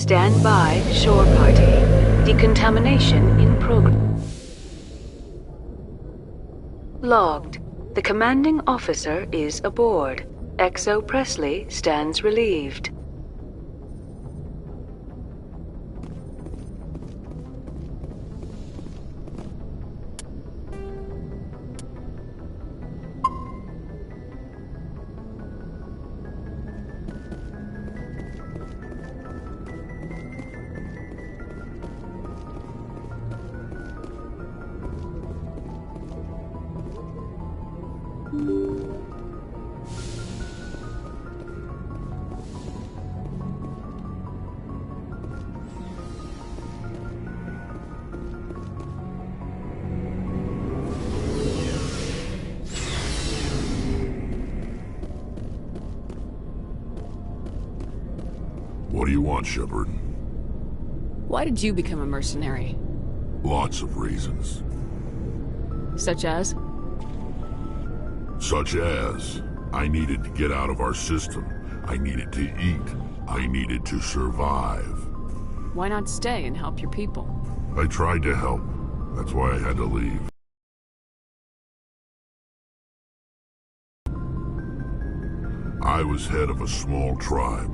Stand by, shore party. Decontamination in progress. Logged. The commanding officer is aboard. XO Presley stands relieved. What do you want, Shepard? Why did you become a mercenary? Lots of reasons. Such as? Such as, I needed to get out of our system. I needed to eat. I needed to survive. Why not stay and help your people? I tried to help. That's why I had to leave. I was head of a small tribe.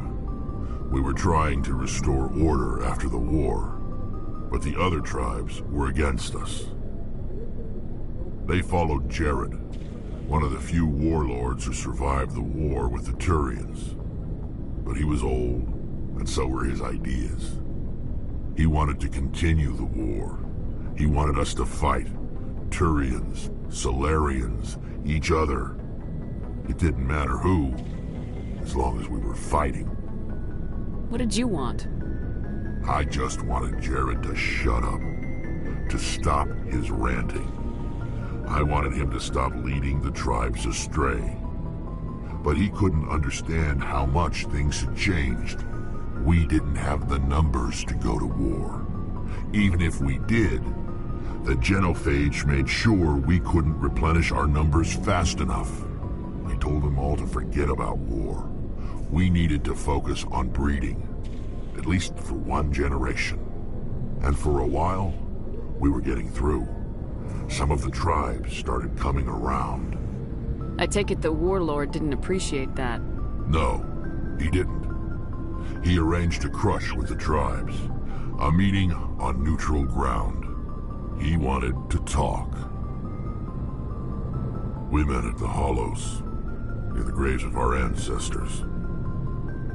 We were trying to restore order after the war, but the other tribes were against us. They followed Jared, one of the few warlords who survived the war with the Turians. But he was old, and so were his ideas. He wanted to continue the war. He wanted us to fight. Turians, Solarians, each other. It didn't matter who, as long as we were fighting. What did you want? I just wanted Jared to shut up, to stop his ranting. I wanted him to stop leading the tribes astray. But he couldn't understand how much things had changed. We didn't have the numbers to go to war. Even if we did, the genophage made sure we couldn't replenish our numbers fast enough. I told them all to forget about war. We needed to focus on breeding, at least for one generation. And for a while, we were getting through. Some of the tribes started coming around. I take it the warlord didn't appreciate that. No, he didn't. He arranged a crush with the tribes, a meeting on neutral ground. He wanted to talk. We met at the Hollows, near the graves of our ancestors.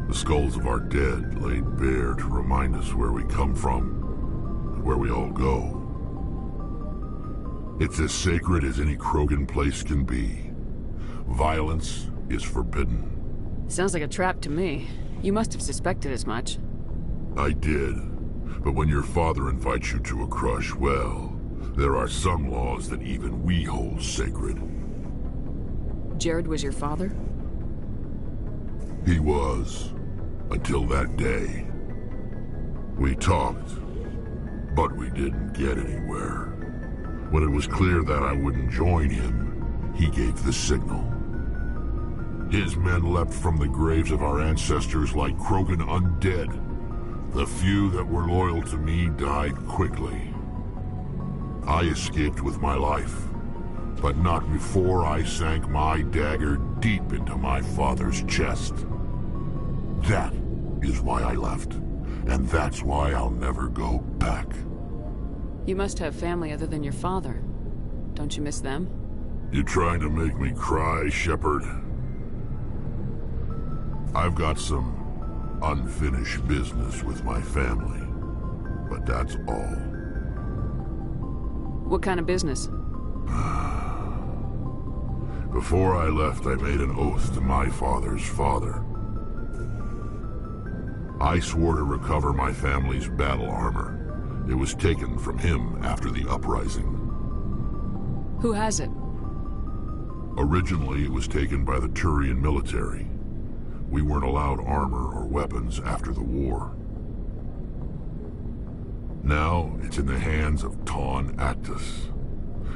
The skulls of our dead laid bare to remind us where we come from and where we all go. It's as sacred as any Krogan place can be. Violence is forbidden. Sounds like a trap to me. You must have suspected as much. I did. But when your father invites you to a crush, well, there are some laws that even we hold sacred. Jared was your father? He was, until that day. We talked, but we didn't get anywhere. When it was clear that I wouldn't join him, he gave the signal. His men leapt from the graves of our ancestors like Krogan undead. The few that were loyal to me died quickly. I escaped with my life, but not before I sank my dagger deep into my father's chest. That is why I left, and that's why I'll never go back. You must have family other than your father. Don't you miss them? You trying to make me cry, Shepard? I've got some unfinished business with my family, but that's all. What kind of business? Before I left, I made an oath to my father's father. I swore to recover my family's battle armor. It was taken from him after the uprising. Who has it? Originally, it was taken by the Turian military. We weren't allowed armor or weapons after the war. Now, it's in the hands of Ton Actus,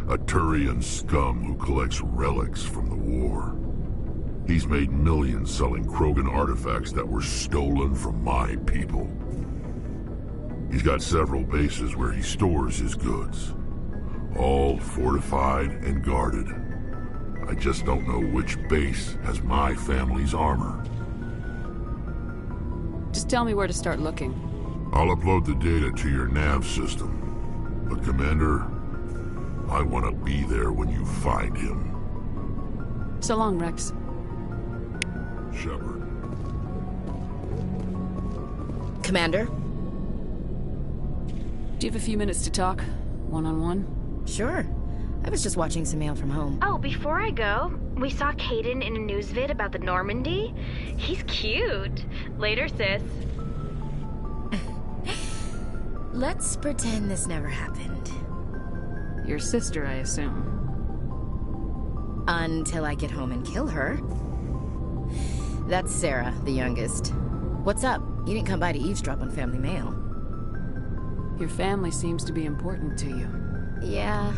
a Turian scum who collects relics from the war. He's made millions selling Krogan artifacts that were stolen from my people. He's got several bases where he stores his goods, all fortified and guarded. I just don't know which base has my family's armor. Just tell me where to start looking. I'll upload the data to your nav system. But Commander, I want to be there when you find him. So long, Rex. Shepard. Commander? Do you have a few minutes to talk? One-on-one? Sure. I was just watching some mail from home. Oh, before I go, we saw Caden in a news vid about the Normandy. He's cute. Later, sis. Let's pretend this never happened. Your sister, I assume. Until I get home and kill her. That's Sarah, the youngest. What's up? You didn't come by to eavesdrop on family mail. Your family seems to be important to you. Yeah,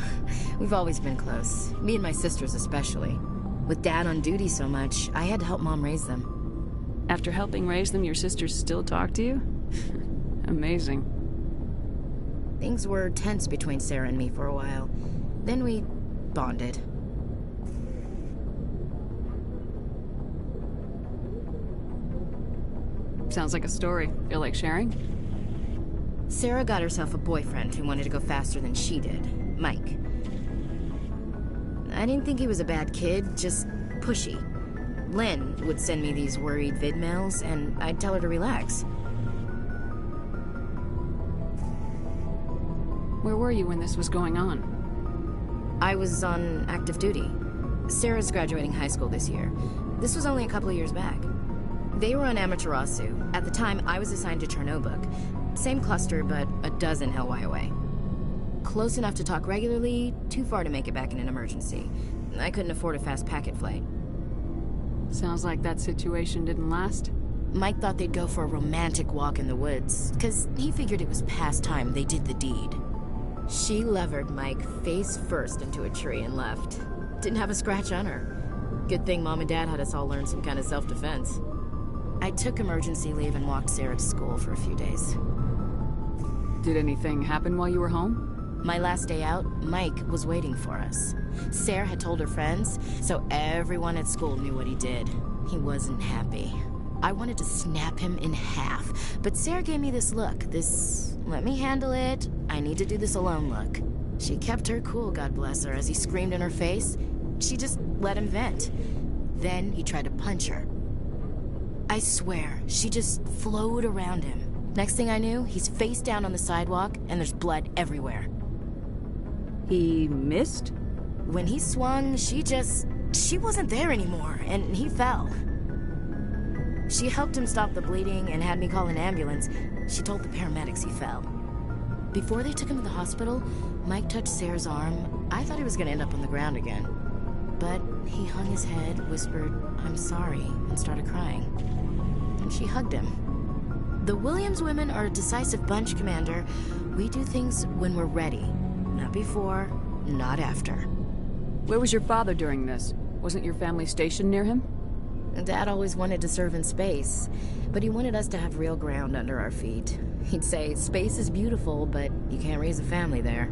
we've always been close. Me and my sisters especially. With Dad on duty so much, I had to help Mom raise them. After helping raise them, your sisters still talk to you? Amazing. Things were tense between Sarah and me for a while. Then we bonded. Sounds like a story. Feel like sharing? Sarah got herself a boyfriend who wanted to go faster than she did, Mike. I didn't think he was a bad kid, just pushy. Lynn would send me these worried vid mails, and I'd tell her to relax. Where were you when this was going on? I was on active duty. Sarah's graduating high school this year. This was only a couple of years back. They were on Amaterasu. At the time, I was assigned to Chernobog. Same cluster, but a dozen LY away. Close enough to talk regularly, too far to make it back in an emergency. I couldn't afford a fast packet flight. Sounds like that situation didn't last. Mike thought they'd go for a romantic walk in the woods, because he figured it was past time they did the deed. She levered Mike face first into a tree and left. Didn't have a scratch on her. Good thing Mom and Dad had us all learn some kind of self-defense. I took emergency leave and walked Sarah to school for a few days. Did anything happen while you were home? My last day out, Mike was waiting for us. Sarah had told her friends, so everyone at school knew what he did. He wasn't happy. I wanted to snap him in half, but Sarah gave me this look, this let me handle it, I need to do this alone look. She kept her cool, God bless her, as he screamed in her face. She just let him vent. Then he tried to punch her. I swear, she just flowed around him. Next thing I knew, he's face down on the sidewalk, and there's blood everywhere. He missed? When he swung, she wasn't there anymore, and he fell. She helped him stop the bleeding and had me call an ambulance. She told the paramedics he fell. Before they took him to the hospital, Mike touched Sarah's arm. I thought he was gonna end up on the ground again. But he hung his head, whispered, "I'm sorry," and started crying. And she hugged him. The Williams women are a decisive bunch, Commander. We do things when we're ready. Not before, not after. Where was your father during this? Wasn't your family stationed near him? Dad always wanted to serve in space, but he wanted us to have real ground under our feet. He'd say, space is beautiful, but you can't raise a family there.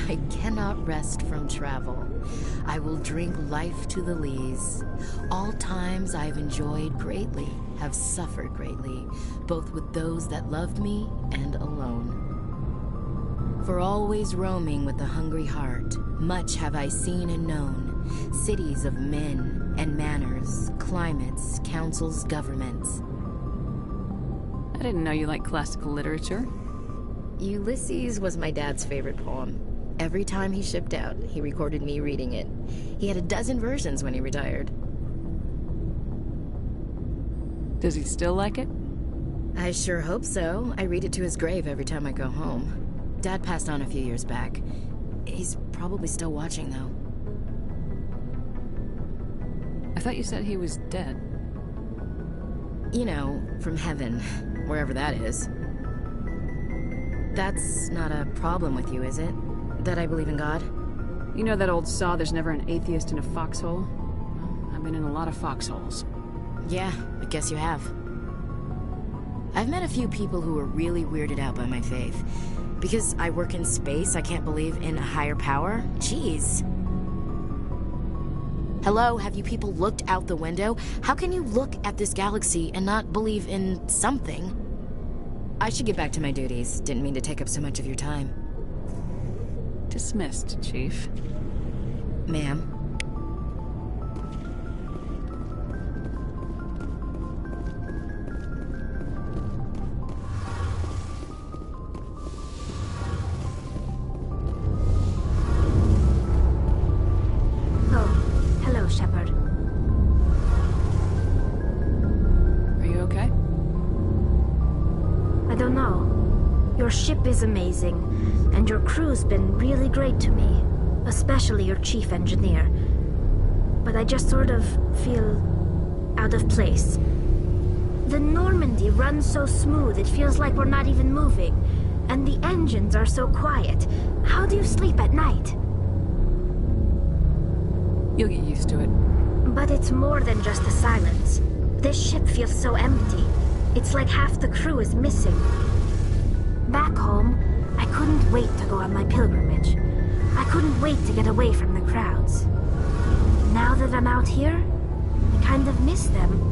I cannot rest from travel. I will drink life to the lees. All times I've enjoyed greatly, have suffered greatly, both with those that loved me and alone. For always roaming with a hungry heart, much have I seen and known, cities of men and manners, climates, councils, governments. I didn't know you liked classical literature. Ulysses was my dad's favorite poem. Every time he shipped out, he recorded me reading it. He had a dozen versions when he retired. Does he still like it? I sure hope so. I read it to his grave every time I go home. Dad passed on a few years back. He's probably still watching, though. I thought you said he was dead. You know, from heaven, wherever that is. That's not a problem with you, is it? That I believe in God? You know that old saw, there's never an atheist in a foxhole? Well, I've been in a lot of foxholes. Yeah, I guess you have. I've met a few people who are really weirded out by my faith. Because I work in space, I can't believe in a higher power? Jeez. Hello, have you people looked out the window? How can you look at this galaxy and not believe in something? I should get back to my duties. Didn't mean to take up so much of your time. Dismissed, Chief. Ma'am. Shepard. Are you okay? I don't know. Your ship is amazing, and your crew's been really great to me, especially your chief engineer. But I just sort of feel out of place. The Normandy runs so smooth it feels like we're not even moving, and the engines are so quiet. How do you sleep at night? You'll get used to it. But it's more than just the silence. This ship feels so empty. It's like half the crew is missing. Back home, I couldn't wait to go on my pilgrimage. I couldn't wait to get away from the crowds. Now that I'm out here, I kind of miss them.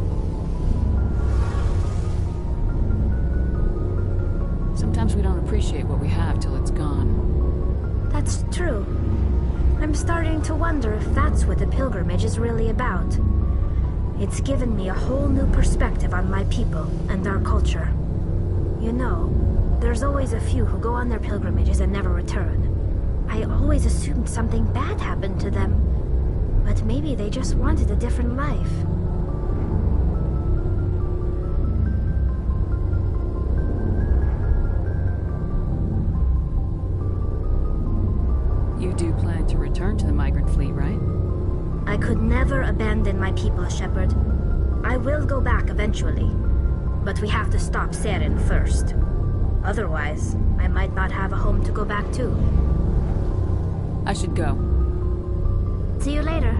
Sometimes we don't appreciate what we have till it's gone. That's true. I'm starting to wonder if that's what the pilgrimage is really about. It's given me a whole new perspective on my people and our culture. You know, there's always a few who go on their pilgrimages and never return. I always assumed something bad happened to them, but maybe they just wanted a different life. You do plan to return to the migrant fleet, right? I could never abandon my people, Shepard. I will go back eventually, but we have to stop Saren first. Otherwise, I might not have a home to go back to. I should go. See you later.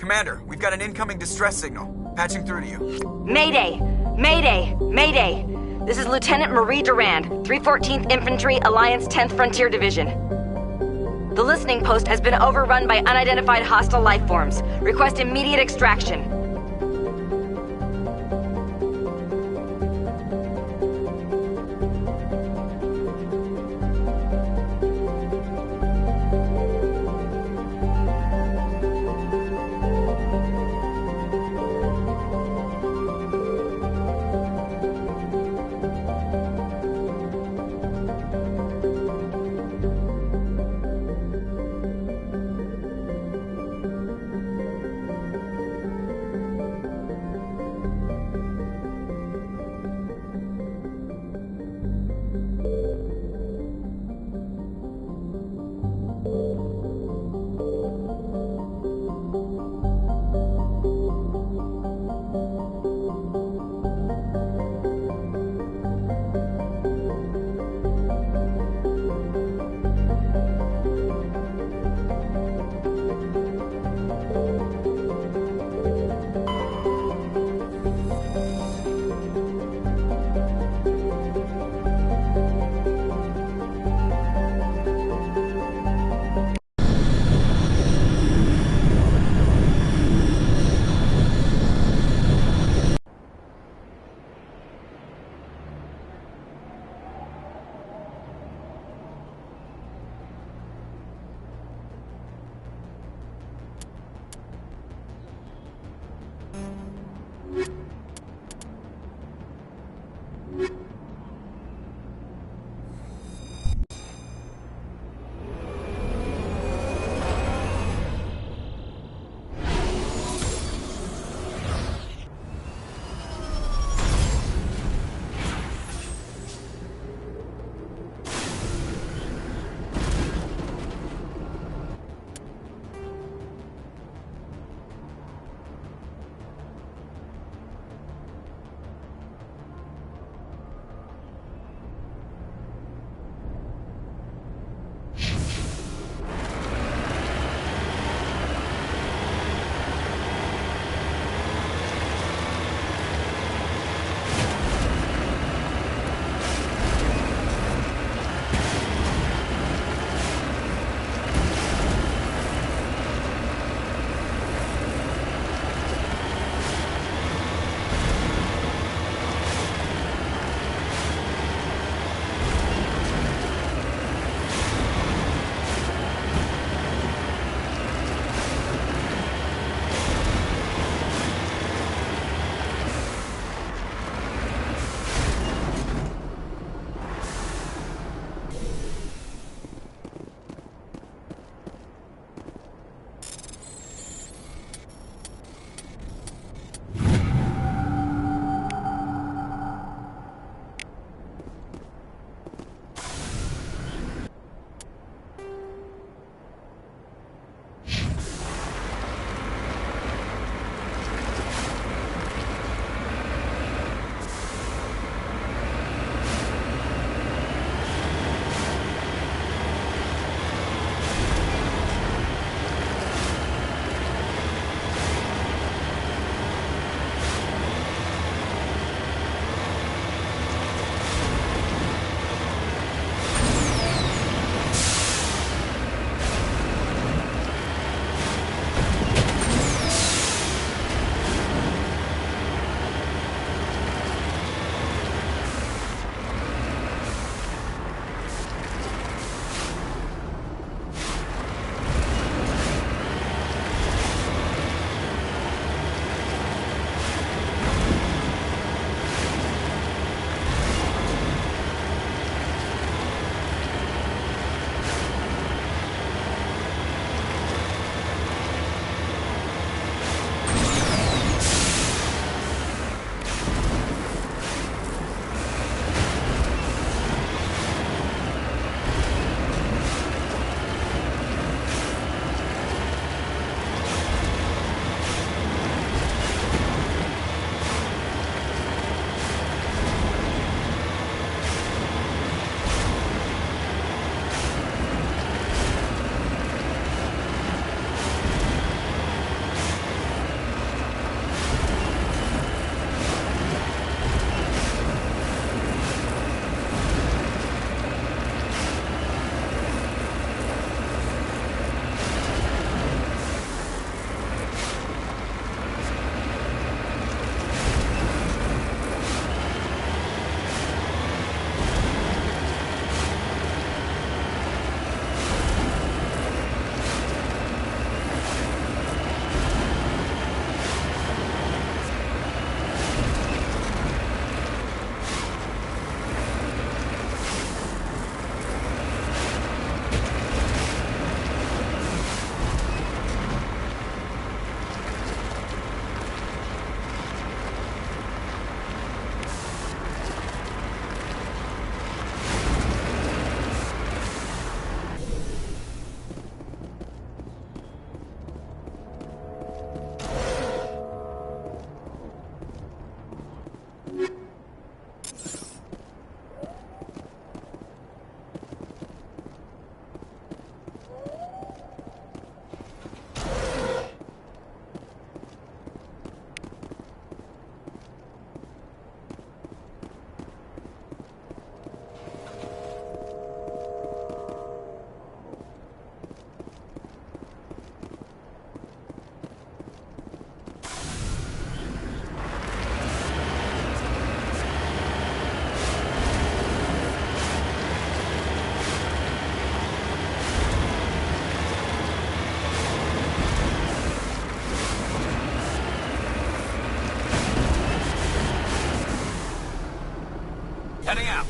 Commander, we've got an incoming distress signal. Patching through to you. Mayday! Mayday! Mayday! This is Lieutenant Marie Durand, 314th Infantry, Alliance 10th Frontier Division. The listening post has been overrun by unidentified hostile life forms. Request immediate extraction. Heading out.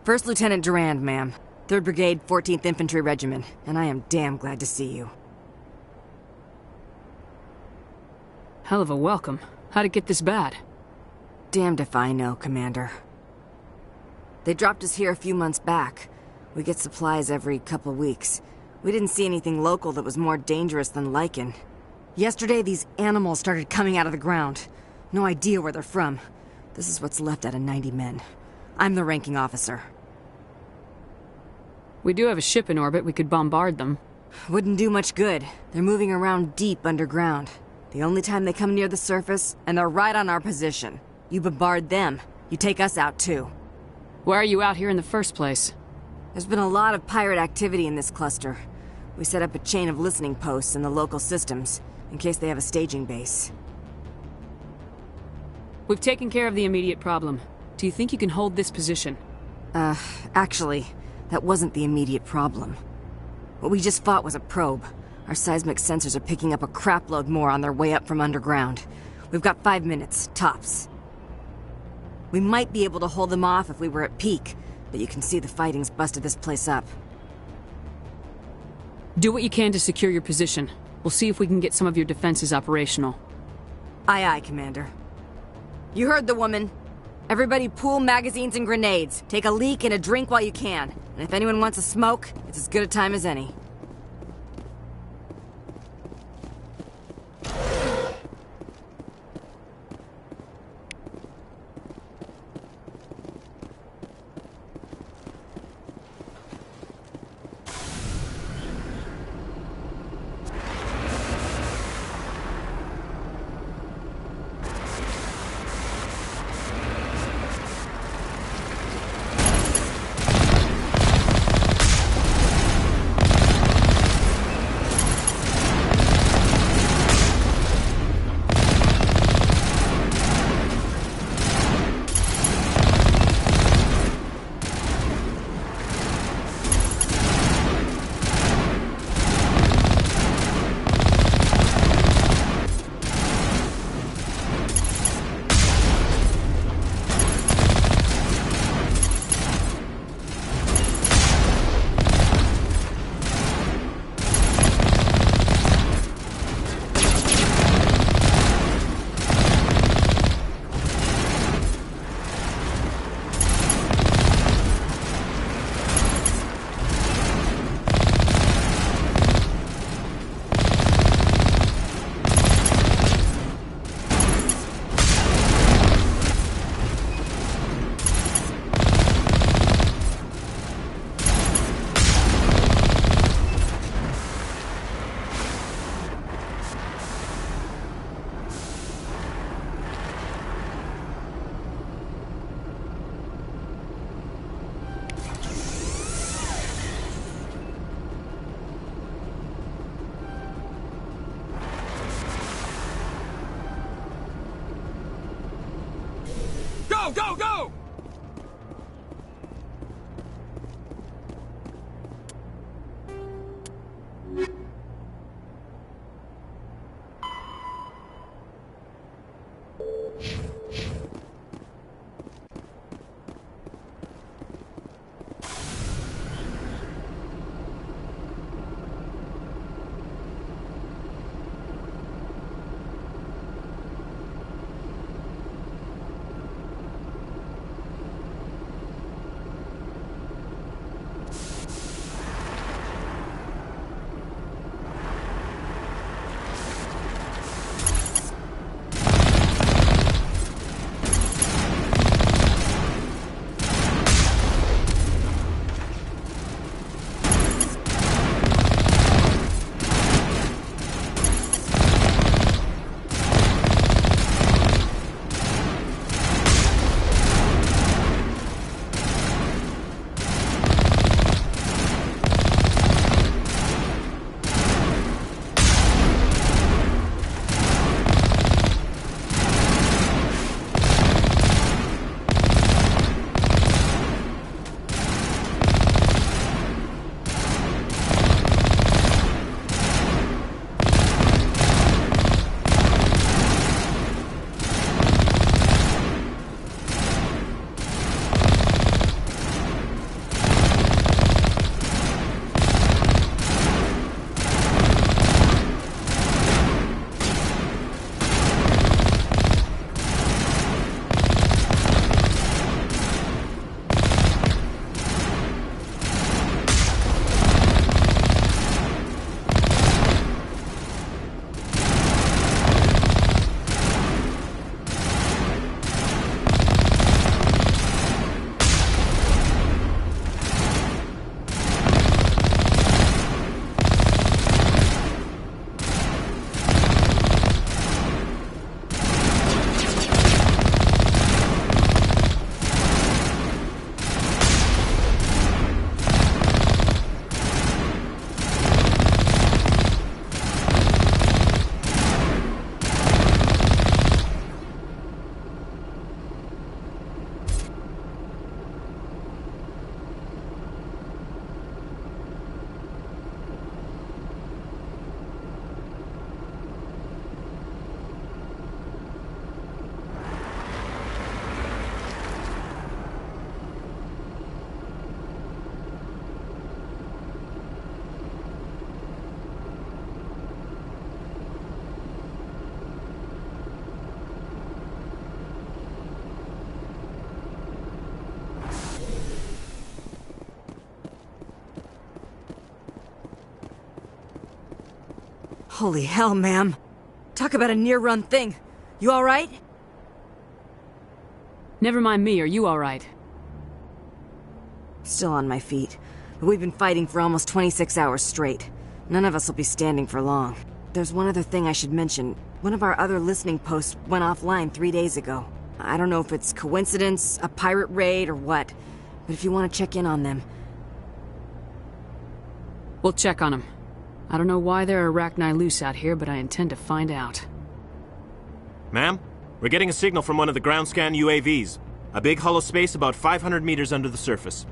First Lieutenant Durand, ma'am. 3rd Brigade, 14th Infantry Regiment, and I am damn glad to see you. Hell of a welcome. How'd it get this bad? Damned if I know, Commander. They dropped us here a few months back. We get supplies every couple weeks. We didn't see anything local that was more dangerous than lichen. Yesterday, these animals started coming out of the ground. No idea where they're from. This is what's left out of 90 men. I'm the ranking officer. We do have a ship in orbit. We could bombard them. Wouldn't do much good. They're moving around deep underground. The only time they come near the surface, and they're right on our position. You bombard them, you take us out too. Why are you out here in the first place? There's been a lot of pirate activity in this cluster. We set up a chain of listening posts in the local systems, in case they have a staging base. We've taken care of the immediate problem. Do you think you can hold this position? Actually, that wasn't the immediate problem. What we just fought was a probe. Our seismic sensors are picking up a crapload more on their way up from underground. We've got 5 minutes, tops. We might be able to hold them off if we were at peak, but you can see the fighting's busted this place up. Do what you can to secure your position. We'll see if we can get some of your defenses operational. Aye, aye, Commander. You heard the woman. Everybody pool magazines and grenades. Take a leak and a drink while you can. And if anyone wants a smoke, it's as good a time as any. Go, go, go! Holy hell, ma'am. Talk about a near-run thing. You alright? Never mind me, are you alright? Still on my feet. But we've been fighting for almost 26 hours straight. None of us will be standing for long. There's one other thing I should mention. One of our other listening posts went offline 3 days ago. I don't know if it's coincidence, a pirate raid, or what. But if you want to check in on them... We'll check on them. I don't know why there are arachni loose out here, but I intend to find out. Ma'am, we're getting a signal from one of the ground scan UAVs. A big hollow space about 500 meters under the surface.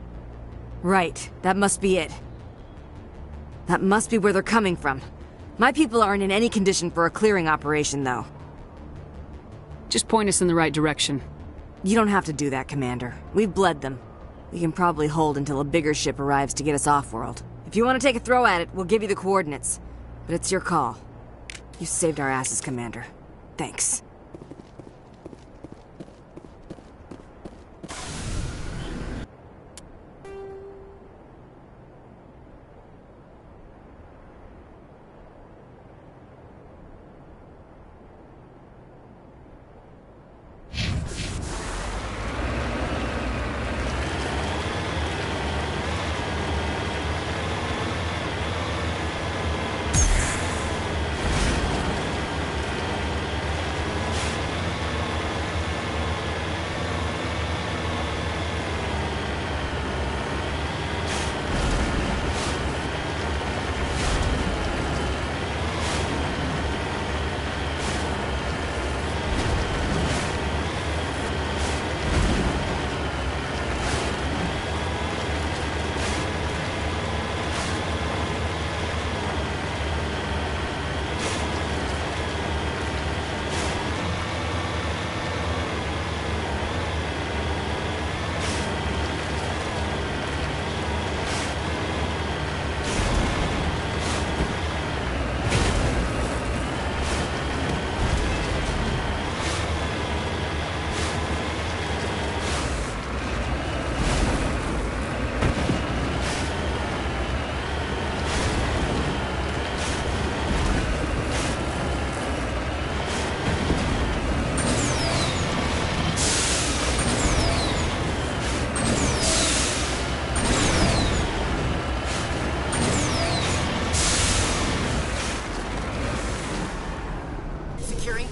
Right, that must be it. That must be where they're coming from. My people aren't in any condition for a clearing operation, though. Just point us in the right direction. You don't have to do that, Commander. We've bled them. We can probably hold until a bigger ship arrives to get us off-world. If you want to take a throw at it, we'll give you the coordinates. But it's your call. You saved our asses, Commander. Thanks.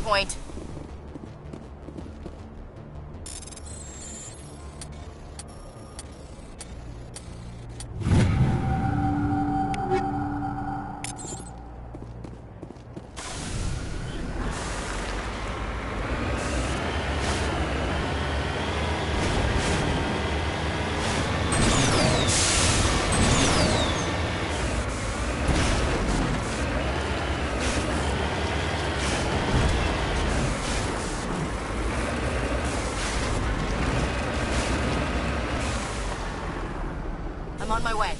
Point. I'm on my way.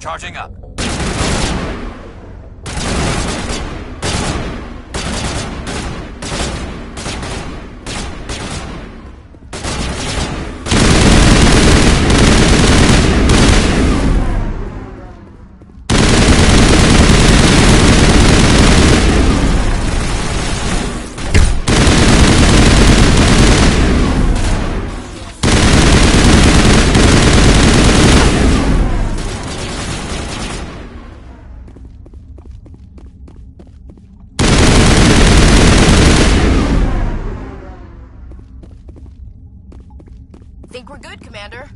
Charging up. think we're good, Commander.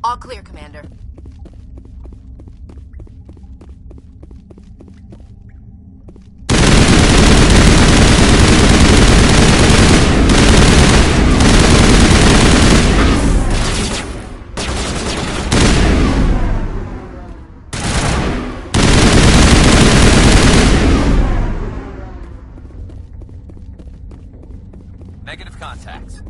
All clear, Commander. Negative contacts.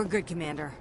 We're good, Commander.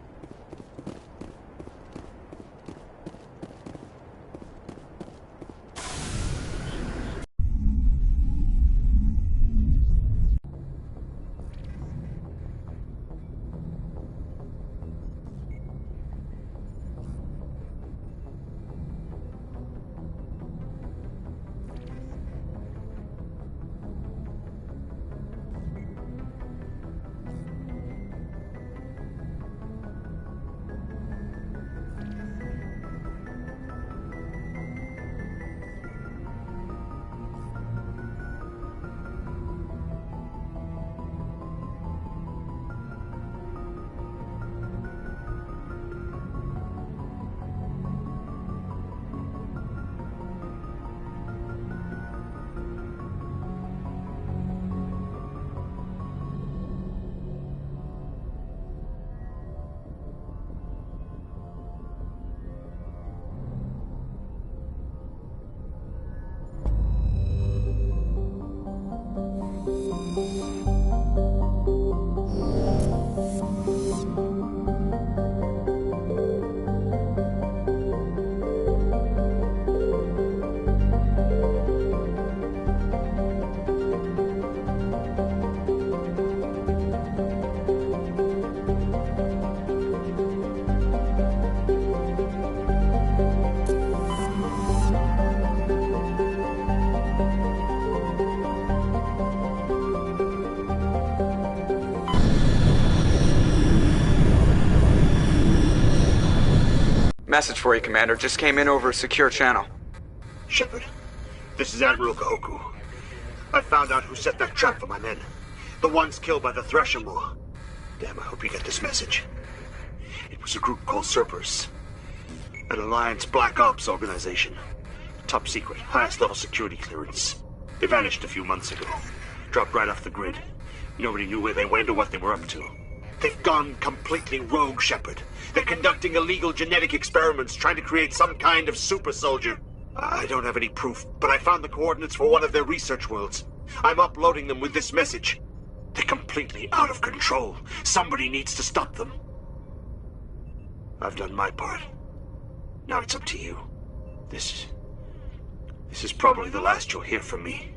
Message for you, Commander. Just came in over a secure channel. Shepard, this is Admiral Kahoku. I found out who set that trap for my men. The ones killed by the Thresher Maw. Damn, I hope you get this message. It was a group called Cerberus. An Alliance Black Ops organization. Top secret, highest level security clearance. They vanished a few months ago. Dropped right off the grid. Nobody knew where they went or what they were up to. They've gone completely rogue, Shepard. They're conducting illegal genetic experiments, trying to create some kind of super soldier. I don't have any proof, but I found the coordinates for one of their research worlds. I'm uploading them with this message. They're completely out of control. Somebody needs to stop them. I've done my part. Now it's up to you. This is probably the last you'll hear from me.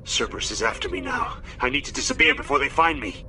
Cerberus is after me now. I need to disappear before they find me.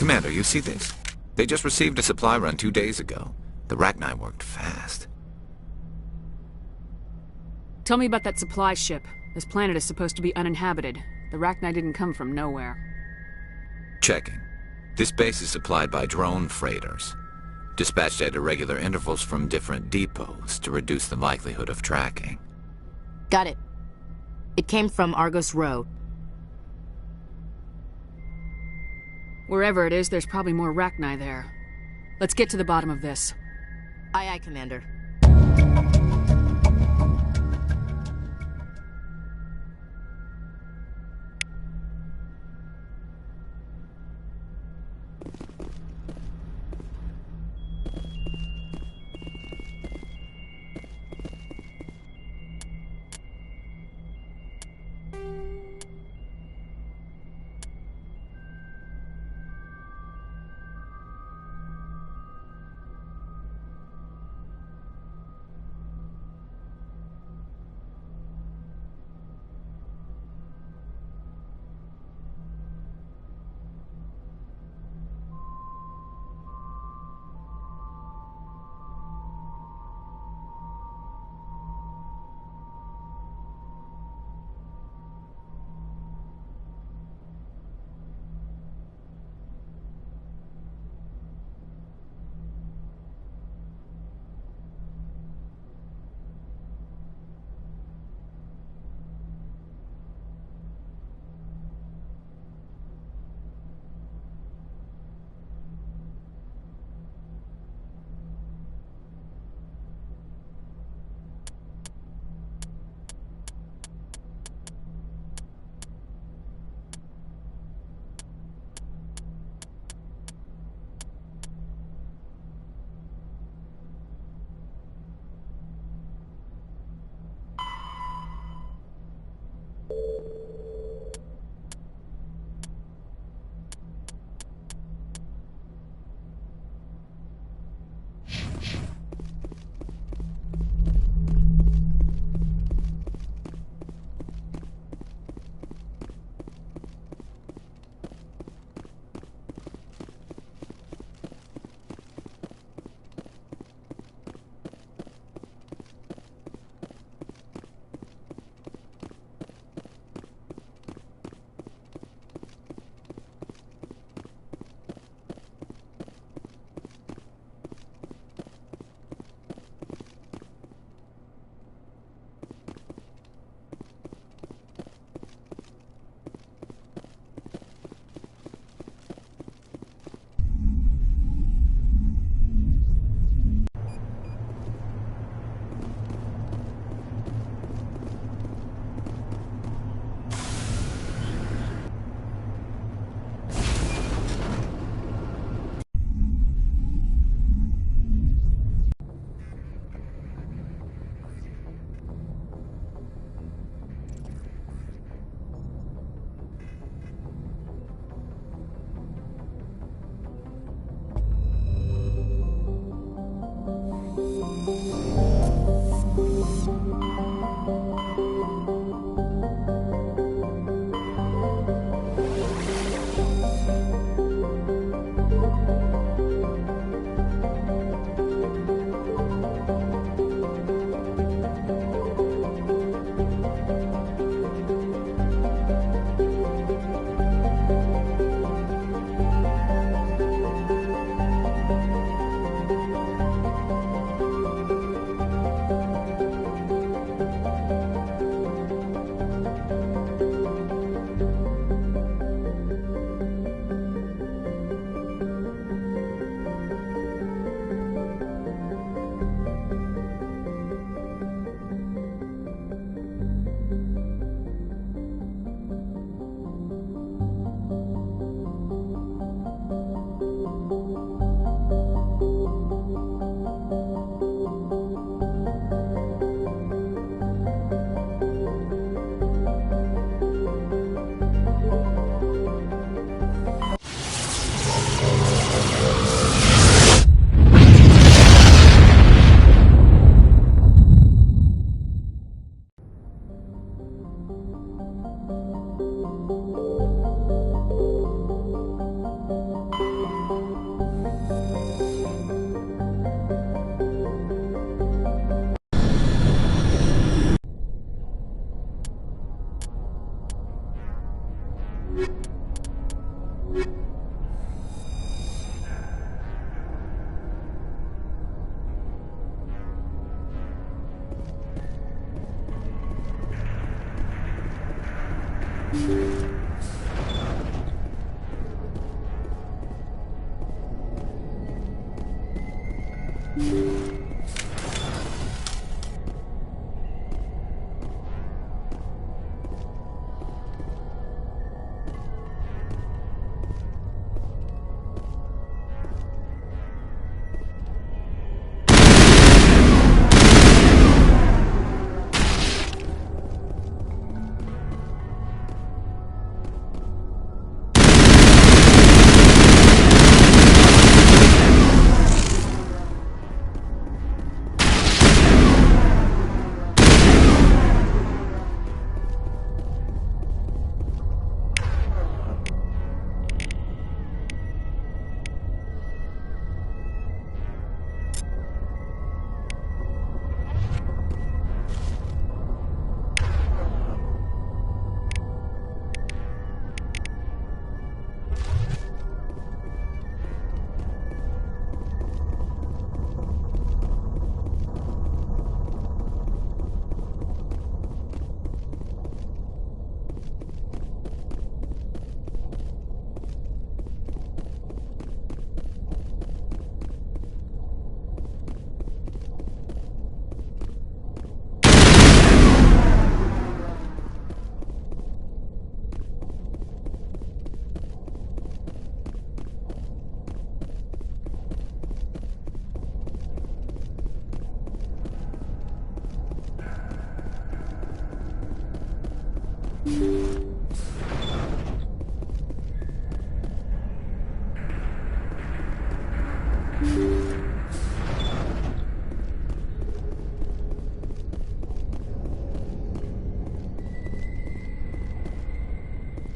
Commander, you see this? They just received a supply run 2 days ago. The Rachni worked fast. Tell me about that supply ship. This planet is supposed to be uninhabited. The Rachni didn't come from nowhere. Checking. This base is supplied by drone freighters, dispatched at irregular intervals from different depots to reduce the likelihood of tracking. Got it. It came from Argos Row. Wherever it is, there's probably more Rachni there. Let's get to the bottom of this. Aye, aye, Commander.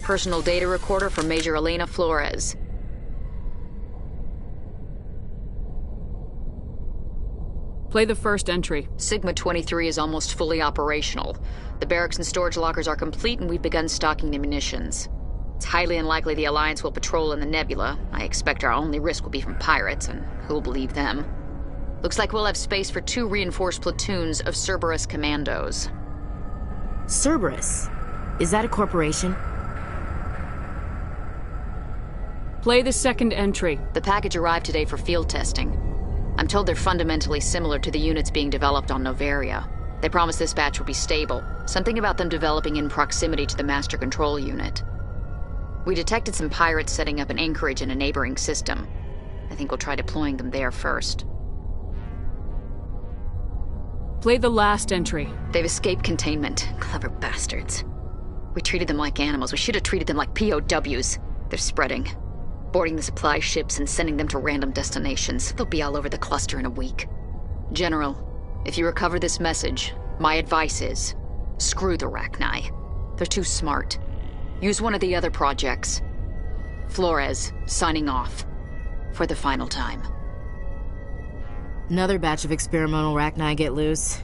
Personal data recorder for Major Elena Flores. Play the first entry. Sigma 23 is almost fully operational. The barracks and storage lockers are complete, and we've begun stocking the munitions. It's highly unlikely the Alliance will patrol in the nebula. I expect our only risk will be from pirates, and who'll believe them? Looks like we'll have space for 2 reinforced platoons of Cerberus commandos. Cerberus? Is that a corporation? Play the second entry. The package arrived today for field testing. I'm told they're fundamentally similar to the units being developed on Novaria. They promise this batch will be stable. Something about them developing in proximity to the master control unit. We detected some pirates setting up an anchorage in a neighboring system. I think we'll try deploying them there first. Play the last entry. They've escaped containment. Clever bastards. We treated them like animals. We should have treated them like POWs. They're spreading. Boarding the supply ships and sending them to random destinations. They'll be all over the cluster in a week. General, if you recover this message, my advice is, screw the Rachni. They're too smart. Use one of the other projects. Flores, signing off. For the final time. Another batch of experimental Rachni get loose.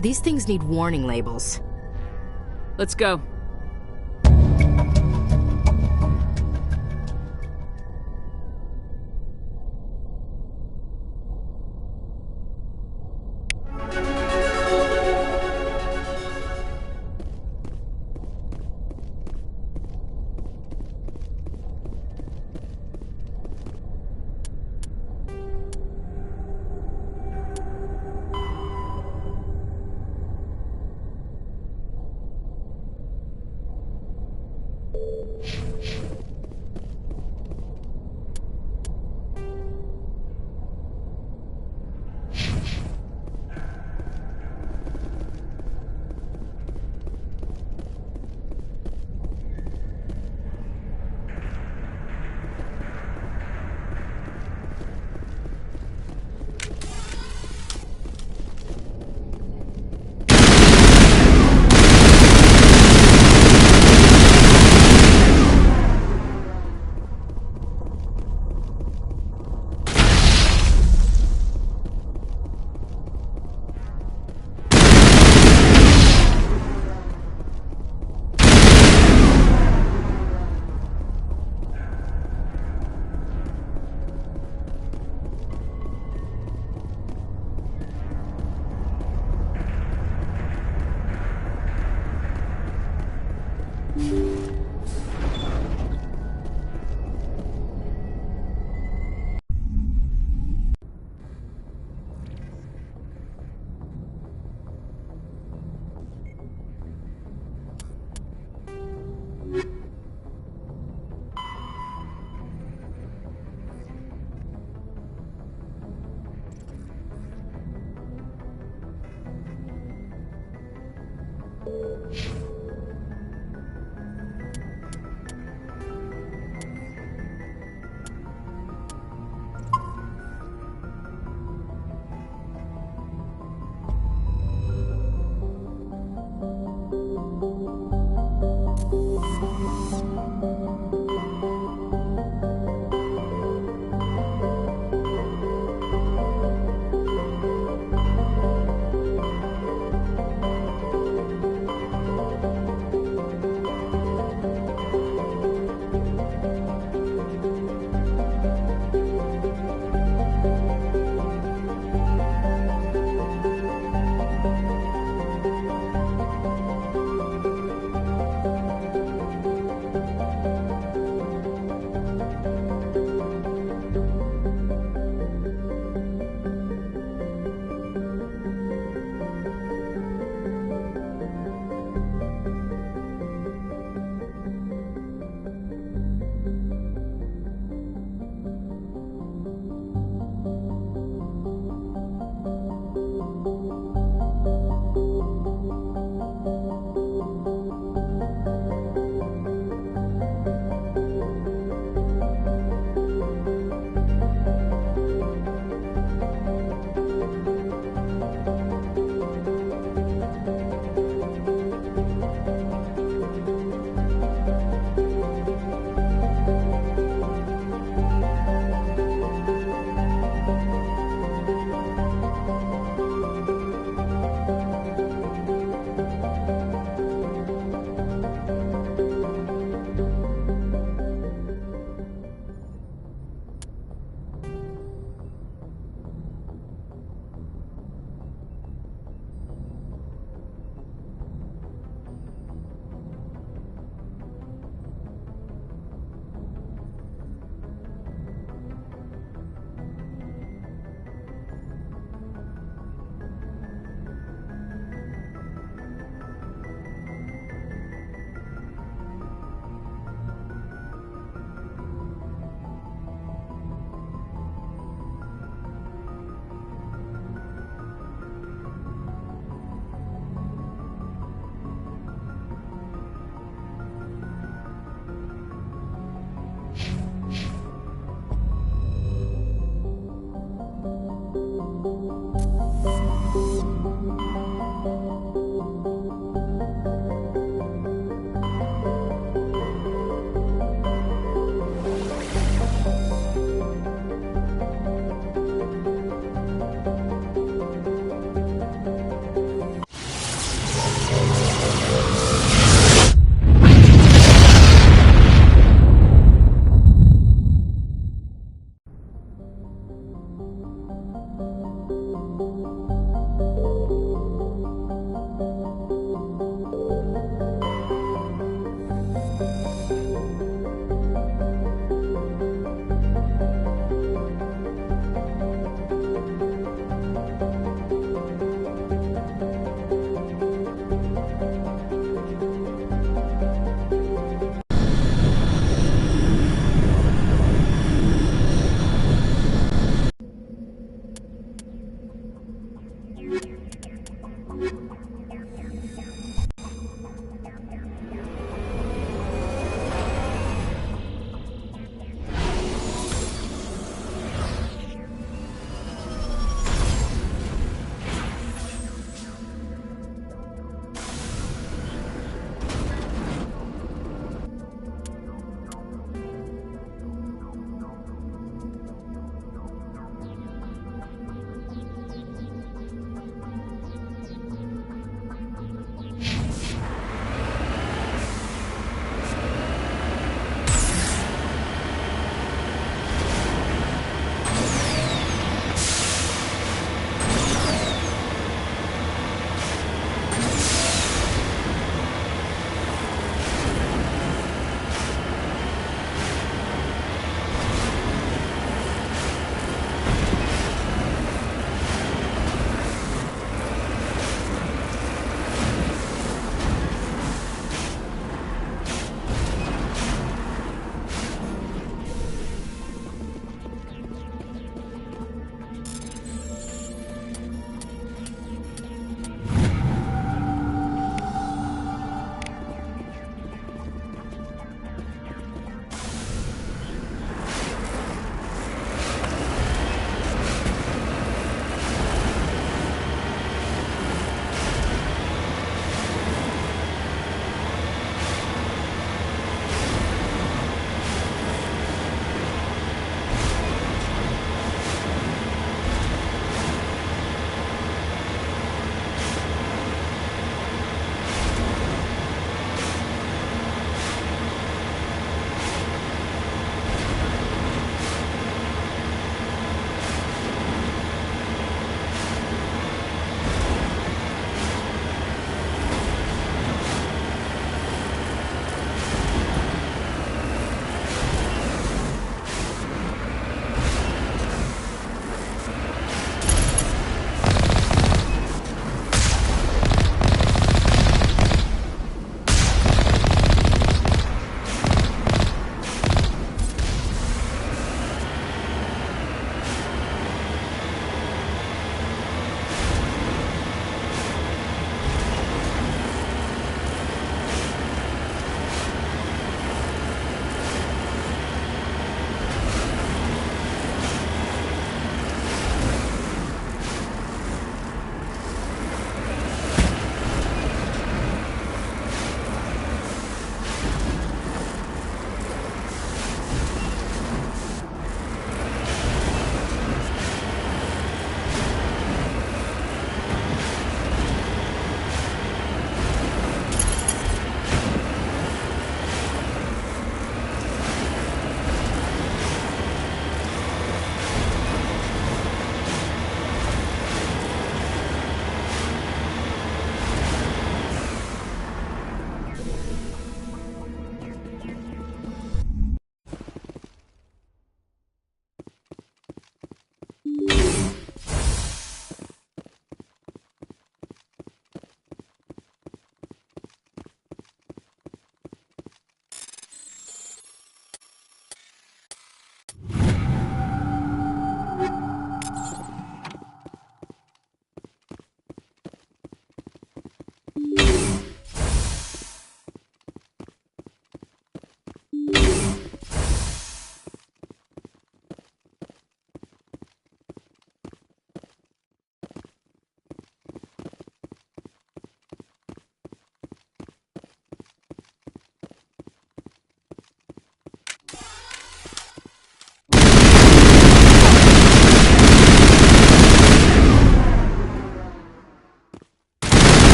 These things need warning labels. Let's go.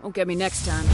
Won't get me next time.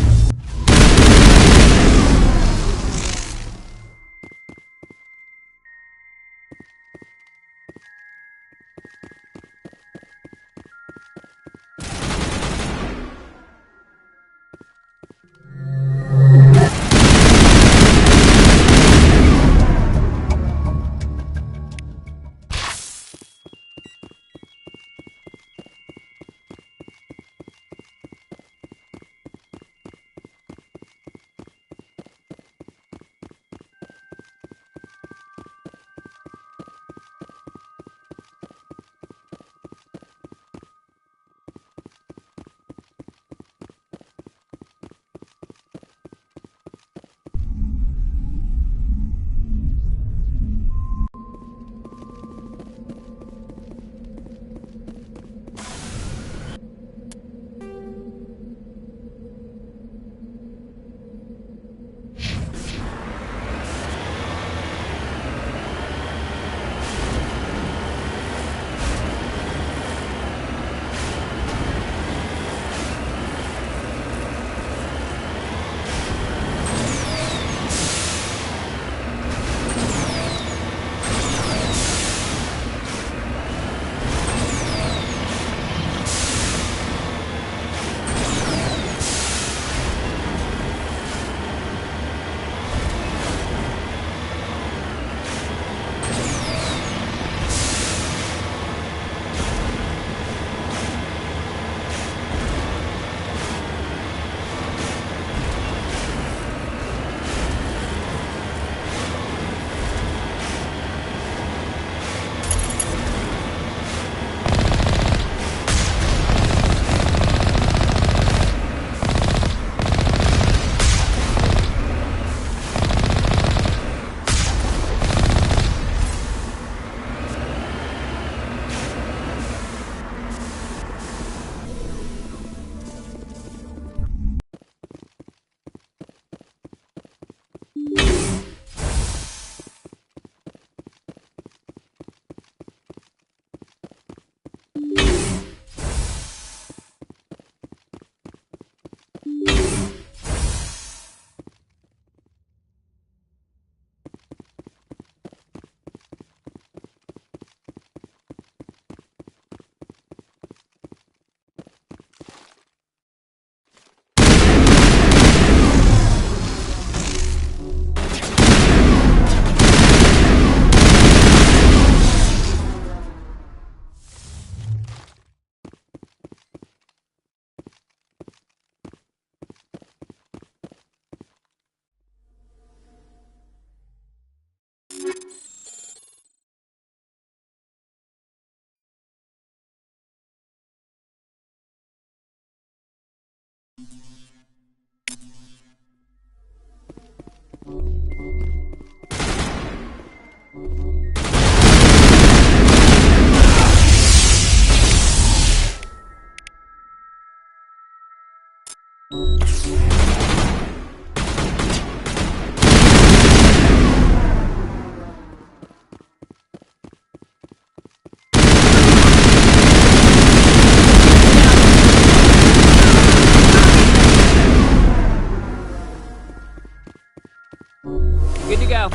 Good to go.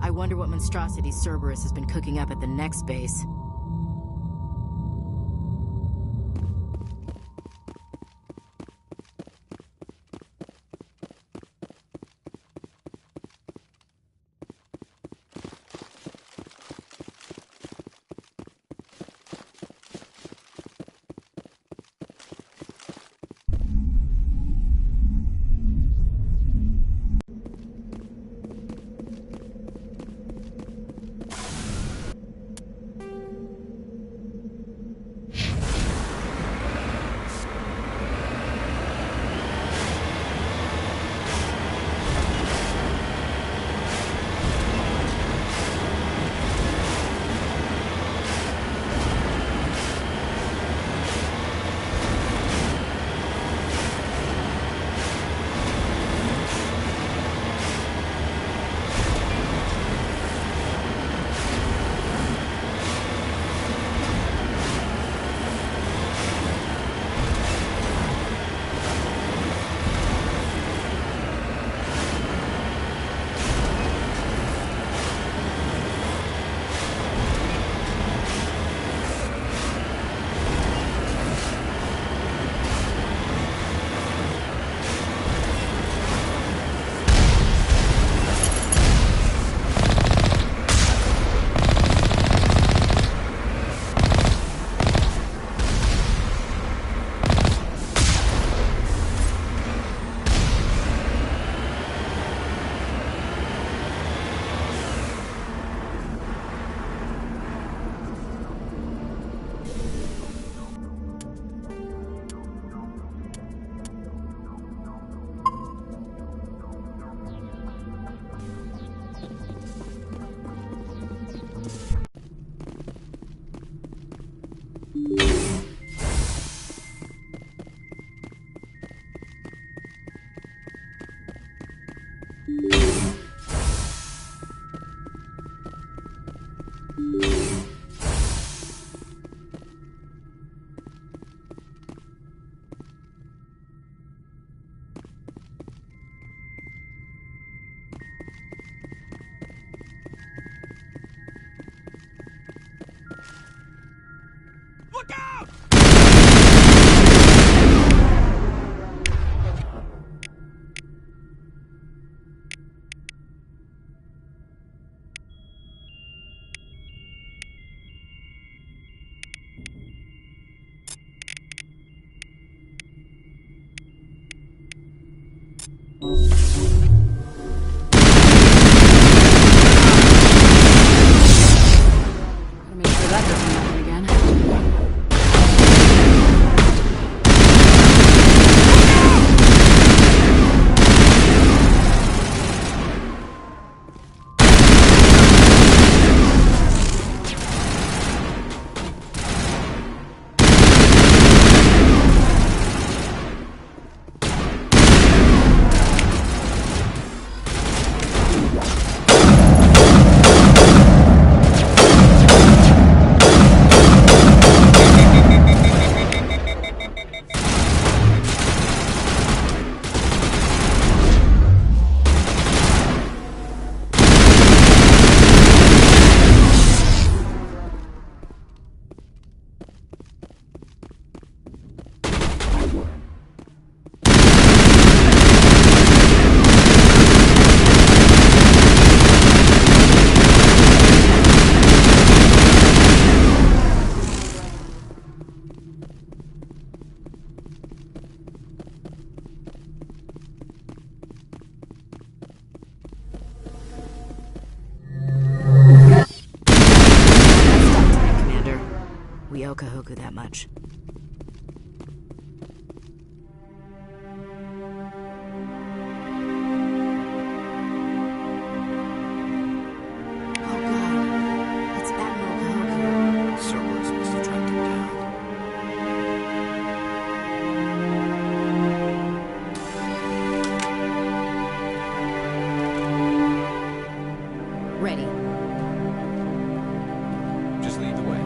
I wonder what monstrosity Cerberus has been cooking up at the next base. Admiral Kahoku that much. Oh god, it's Admiral Kahoku. Cerberus must have tracked him down. Ready. Just lead the way.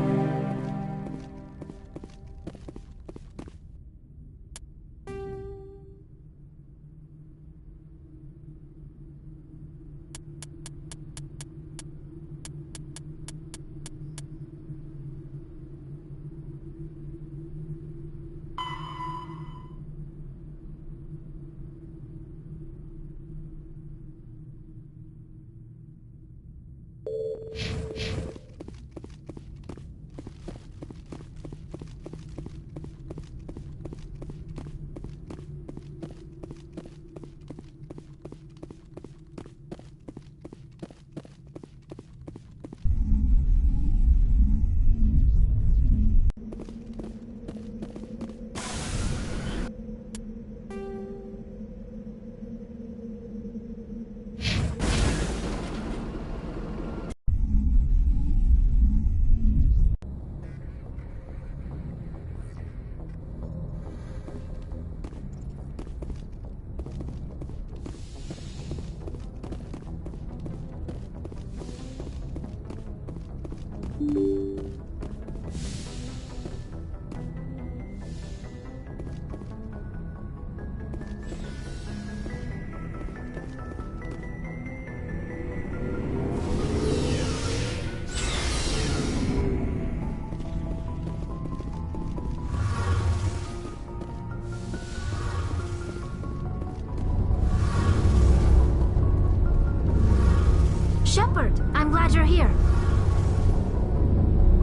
Shepard, I'm glad you're here.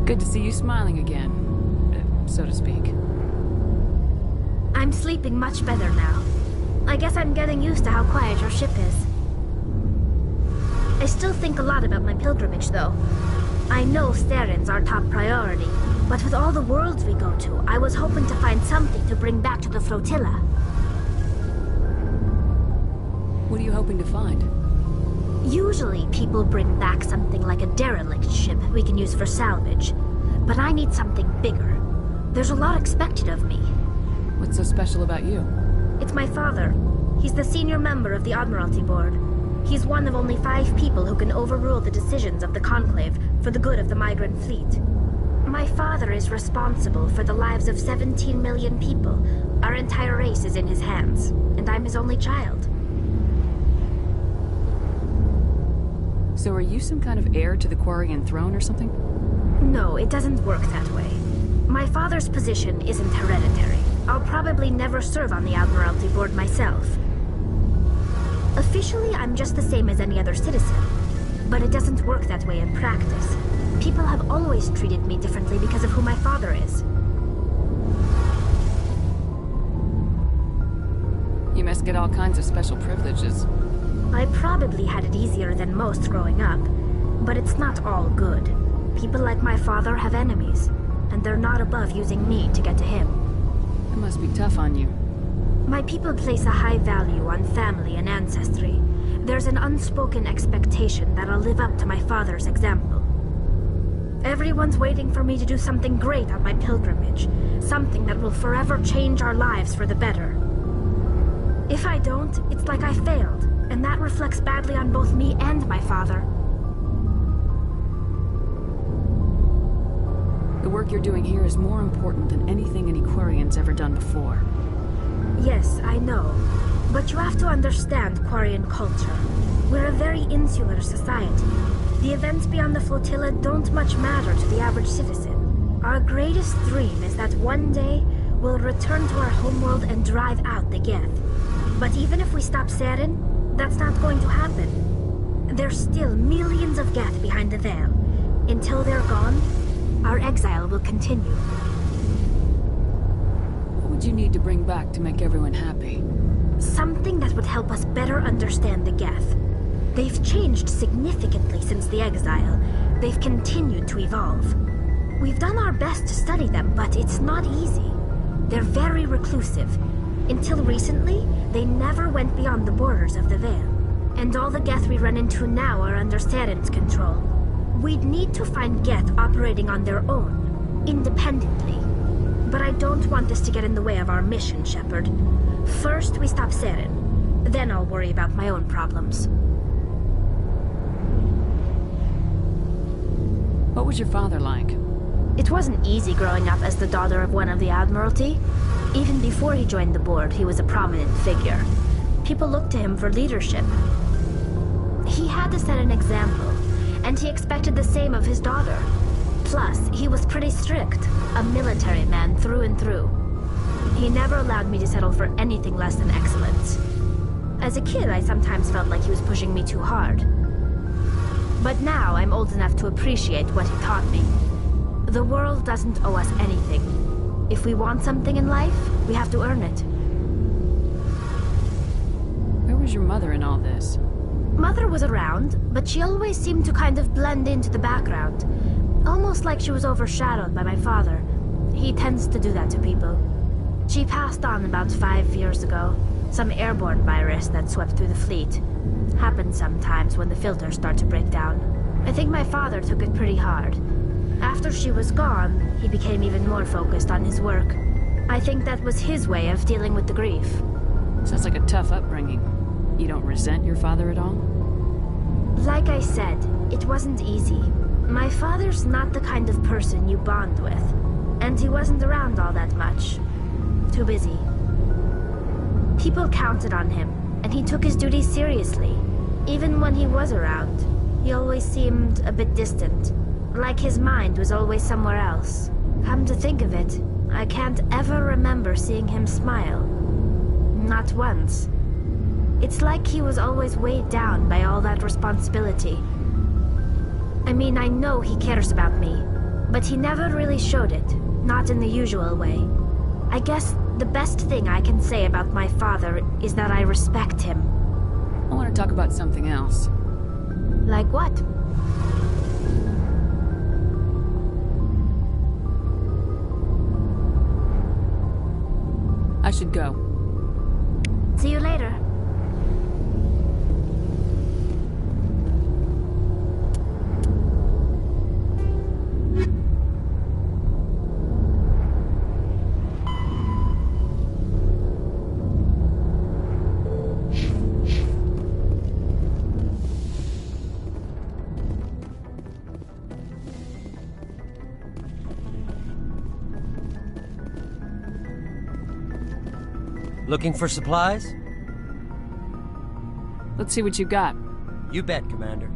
Good to see you smiling again, so to speak. I'm sleeping much better now. I guess I'm getting used to how quiet your ship is. I still think a lot about my pilgrimage, though. I know Starin's our top priority, but with all the worlds we go to, I was hoping to find something to bring back to the flotilla. What are you hoping to find? Usually, people bring back something like a derelict ship we can use for salvage. But I need something bigger. There's a lot expected of me. What's so special about you? It's my father. He's the senior member of the Admiralty Board. He's one of only 5 people who can overrule the decisions of the Conclave for the good of the migrant fleet. My father is responsible for the lives of 17 million people. Our entire race is in his hands, and I'm his only child. So are you some kind of heir to the Quarian throne or something? No, it doesn't work that way. My father's position isn't hereditary. I'll probably never serve on the Admiralty Board myself. Officially, I'm just the same as any other citizen. But it doesn't work that way in practice. People have always treated me differently because of who my father is. You must get all kinds of special privileges. I probably had it easier than most growing up, but it's not all good. People like my father have enemies, and they're not above using me to get to him. It must be tough on you. My people place a high value on family and ancestry. There's an unspoken expectation that I'll live up to my father's example. Everyone's waiting for me to do something great on my pilgrimage, something that will forever change our lives for the better. If I don't, it's like I failed, and that reflects badly on both me and my father. The work you're doing here is more important than anything any Quarian's ever done before. Yes, I know. But you have to understand Quarian culture. We're a very insular society. The events beyond the flotilla don't much matter to the average citizen. Our greatest dream is that one day we'll return to our homeworld and drive out the Geth. But even if we stop Saren, that's not going to happen. There's still millions of Geth behind the veil. Until they're gone, our exile will continue. What would you need to bring back to make everyone happy? Something that would help us better understand the Geth. They've changed significantly since the exile. They've continued to evolve. We've done our best to study them, but it's not easy. They're very reclusive. Until recently, they never went beyond the borders of the Veil. And all the Geth we run into now are under Saren's control. We'd need to find Geth operating on their own, independently. But I don't want this to get in the way of our mission, Shepard. First, we stop Saren. Then I'll worry about my own problems. What was your father like? It wasn't easy growing up as the daughter of one of the Admiralty. Even before he joined the board, he was a prominent figure. People looked to him for leadership. He had to set an example, and he expected the same of his daughter. Plus, he was pretty strict, a military man through and through. He never allowed me to settle for anything less than excellence. As a kid, I sometimes felt like he was pushing me too hard. But now I'm old enough to appreciate what he taught me. The world doesn't owe us anything. If we want something in life, we have to earn it. Where was your mother in all this? Mother was around, but she always seemed to kind of blend into the background. Almost like she was overshadowed by my father. He tends to do that to people. She passed on about 5 years ago. Some airborne virus that swept through the fleet. Happens sometimes when the filters start to break down. I think my father took it pretty hard. After she was gone, he became even more focused on his work. I think that was his way of dealing with the grief. Sounds like a tough upbringing. You don't resent your father at all? Like I said, it wasn't easy. My father's not the kind of person you bond with. And he wasn't around all that much. Too busy. People counted on him, and he took his duties seriously. Even when he was around, he always seemed a bit distant. Like his mind was always somewhere else. Come to think of it, I can't ever remember seeing him smile. Not once. It's like he was always weighed down by all that responsibility. I mean, I know he cares about me, but he never really showed it, not in the usual way. I guess the best thing I can say about my father is that I respect him. I want to talk about something else. Like what? I should go. See you later. Looking for supplies? Let's see what you got. You bet, Commander.